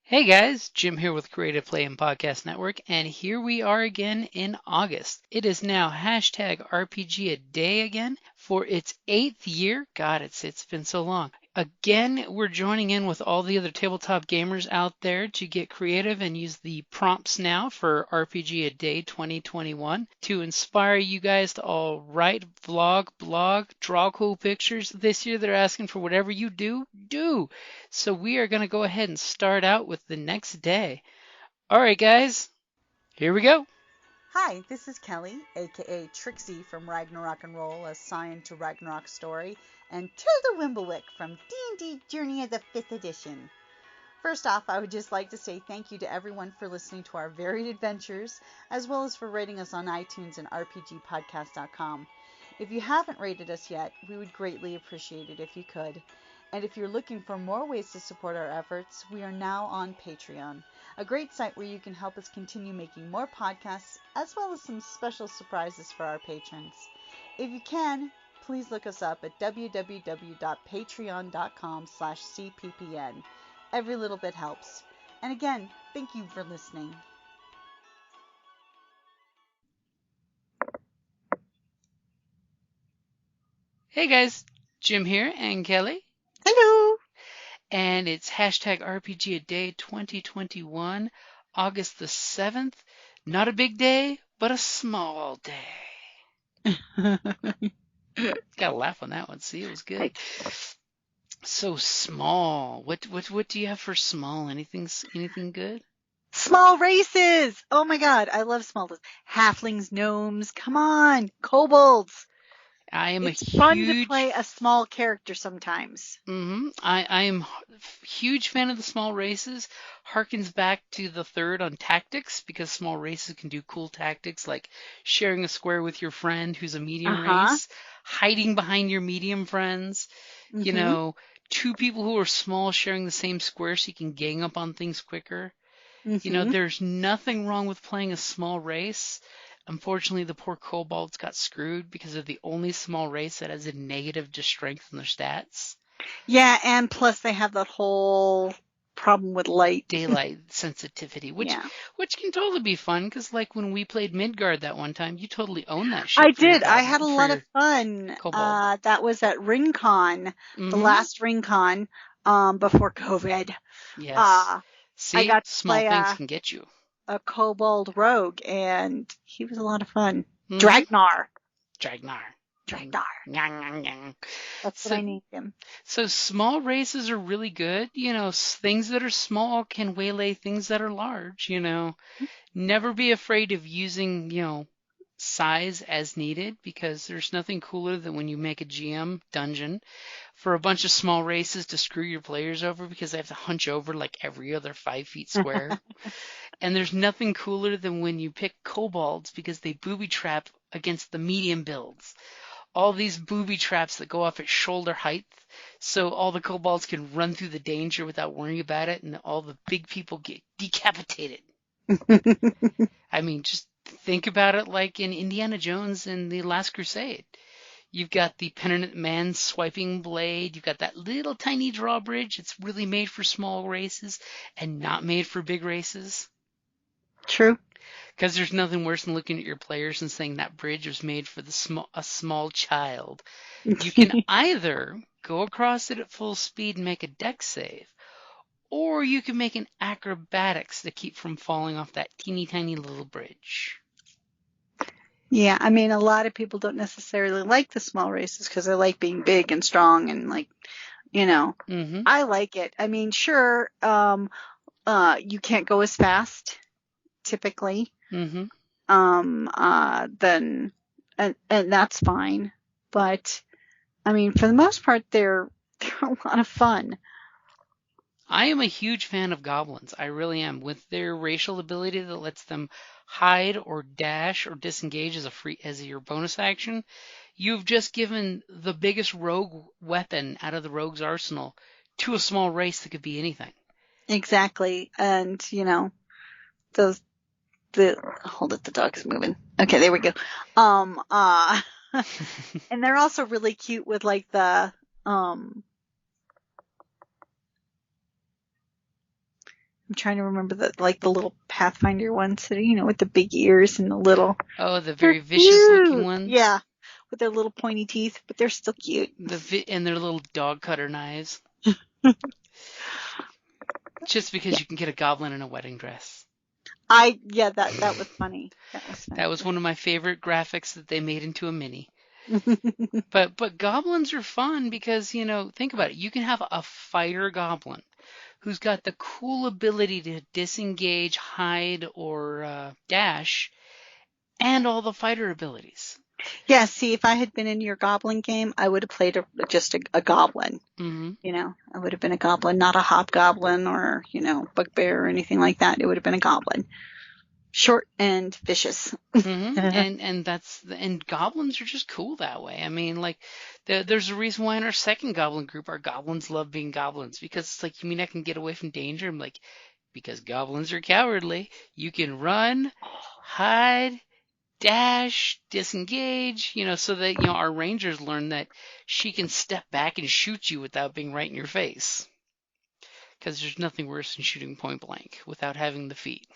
Hey guys, Jim here with Creative Play and Podcast Network, and here we are again in August. It is now hashtag RPGaDay again for its 8th year. God, it's been so long. Again, we're joining in with all the other tabletop gamers out there to get creative and use the prompts now for RPGaDay 2021 to inspire you guys to all write, vlog, blog, draw cool pictures. This year they're asking for whatever you do. So we are going to go ahead and start out with the next day. All right, guys, here we go. Hi, this is Kelly, aka Trixie from Ragnarok and Roll, assigned to Ragnarok Story, and Tilda Wimblewick from D&D Journey of the 5th Edition. First off, I would just like to say thank you to everyone for listening to our varied adventures, as well as for rating us on iTunes and RPGpodcast.com. If you haven't rated us yet, we would greatly appreciate it if you could. And if you're looking for more ways to support our efforts, we are now on Patreon, a great site where you can help us continue making more podcasts, as well as some special surprises for our patrons. If you can, please look us up at www.patreon.com/cppn. Every little bit helps. And again, thank you for listening. Hey guys, Jim here and Kelly. Hello! And it's hashtag RPGaDay 2021, August the 7th. Not a big day, but a small day. Gotta laugh on that one. See, it was good. So small. What do you have for small? Anything good? Small races! Oh my god, I love small races. Halflings, gnomes, come on, kobolds. It's fun to play a small character sometimes. I am a huge fan of the small races. Harkens back to the third on tactics because small races can do cool tactics like sharing a square with your friend who's a medium race, hiding behind your medium friends, you know, two people who are small sharing the same square so you can gang up on things quicker. You know, there's nothing wrong with playing a small race. Unfortunately, the poor kobolds got screwed because they're the only small race that has a negative to strength in their stats. Yeah, and plus they have that whole problem with daylight sensitivity, which can totally be fun because, like when we played Midgard that one time, you totally owned that shit. I did. I had a lot of fun. That was at RingCon, the last RingCon, before COVID. Yes. See, I got to small play things can get you. A kobold rogue, and he was a lot of fun. Dragnar. That's what I named him. So small races are really good. You know, things that are small can waylay things that are large, you know. Never be afraid of using, you know, size as needed because there's nothing cooler than when you make a GM dungeon for a bunch of small races to screw your players over because they have to hunch over like every other 5 feet square. And there's nothing cooler than when you pick kobolds because they booby trap against the medium builds. All these booby traps that go off at shoulder height so all the kobolds can run through the danger without worrying about it and all the big people get decapitated. I mean, just think about it like in Indiana Jones and the Last Crusade. You've got the penitent man swiping blade. You've got that little tiny drawbridge. It's really made for small races and not made for big races. True. Because there's nothing worse than looking at your players and saying that bridge was made for a small child. You can either go across it at full speed and make a dex save, or you can make an acrobatics to keep from falling off that teeny tiny little bridge. Yeah, I mean, a lot of people don't necessarily like the small races because they like being big and strong and like, you know, I like it. I mean, sure, you can't go as fast typically. Then, and that's fine. But I mean, for the most part, they're a lot of fun. I am a huge fan of goblins. I really am. With their racial ability that lets them hide or dash or disengage as your bonus action, you've just given the biggest rogue weapon out of the rogue's arsenal to a small race that could be anything. Exactly. And, you know, hold it, the dog's moving. Okay, there we go. And they're also really cute with like I'm trying to remember the little Pathfinder ones that are, with the big ears and the little. Oh, the They're very vicious looking cute. ones. Yeah, with their little pointy teeth, but they're still cute. And their little dog cutter knives. Just because you can get a goblin in a wedding dress. That was funny. That was one of my favorite graphics that they made into a mini. But goblins are fun because, think about it. You can have a fighter goblin who's got the cool ability to disengage, hide, or dash, and all the fighter abilities. Yeah, see, if I had been in your goblin game, I would have played just a goblin. Mm-hmm. I would have been a goblin, not a hobgoblin or, bugbear or anything like that. It would have been a goblin. Short and vicious. Mm-hmm. And goblins are just cool that way. I mean, like, there's a reason why in our second goblin group, our goblins love being goblins, because it's like, you mean I can get away from danger? I'm like, because goblins are cowardly. You can run, hide, dash, disengage, so that, our rangers learn that she can step back and shoot you without being right in your face. Because there's nothing worse than shooting point blank without having the feet.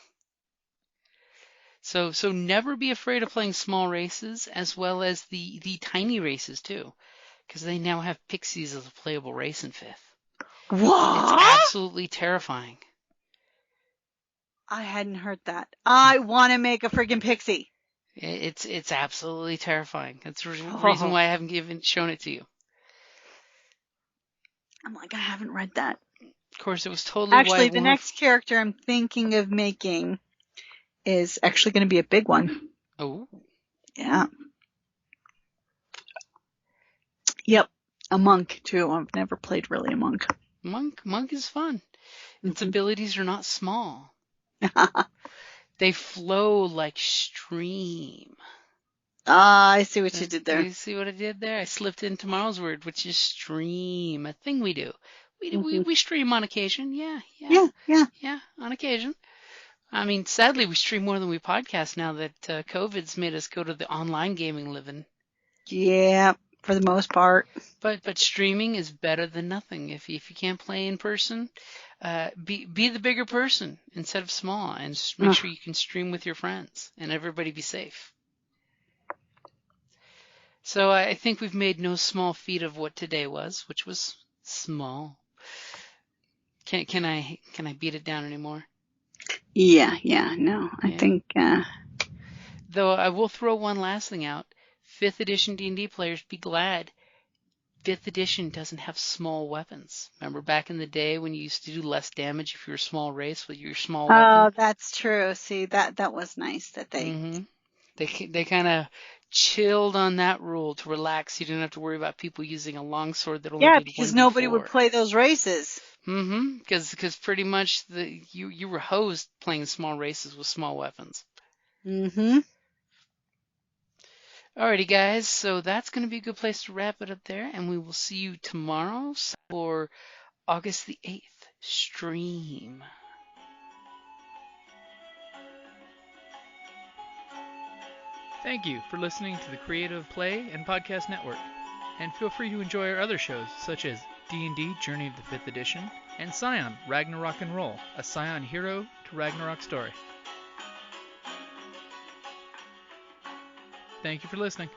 So never be afraid of playing small races as well as the tiny races too, because they now have pixies as a playable race in 5th. What? It's absolutely terrifying. I hadn't heard that. I want to make a friggin' pixie. It's absolutely terrifying. That's the reason why I haven't shown it to you. I'm like, I haven't read that. Of course, it was totally actually the next character I'm thinking of making is actually going to be a big one. Oh. Yeah. Yep. A monk too. I've never played really a monk. Monk is fun. Its abilities are not small. They flow like stream. I see what you did there. You see what I did there? I slipped in tomorrow's word, which is stream, a thing we do. We stream on occasion. Yeah, on occasion. I mean, sadly, we stream more than we podcast now that COVID's made us go to the online gaming living. Yeah, for the most part. But streaming is better than nothing. If you can't play in person, be the bigger person instead of small, and just make sure you can stream with your friends and everybody be safe. So I think we've made no small feat of what today was, which was small. Can I beat it down anymore? Yeah, no. I think though I will throw one last thing out. 5th edition D&D players, be glad 5th edition doesn't have small weapons. Remember back in the day when you used to do less damage if you were a small race with your small weapon? Oh, that's true. See, that was nice that they They kind of chilled on that rule to relax. You didn't have to worry about people using a longsword that only did 1d4. Yeah, because nobody would play those races. Because pretty much you were hosed playing small races with small weapons. Alrighty, guys. So that's going to be a good place to wrap it up there, and we will see you tomorrow for August the 8th stream. Thank you for listening to the Creative Play and Podcast Network, and feel free to enjoy our other shows such as D&D Journey of the 5th Edition and Scion Ragnarok and Roll, a Scion Hero to Ragnarok story. Thank you for listening.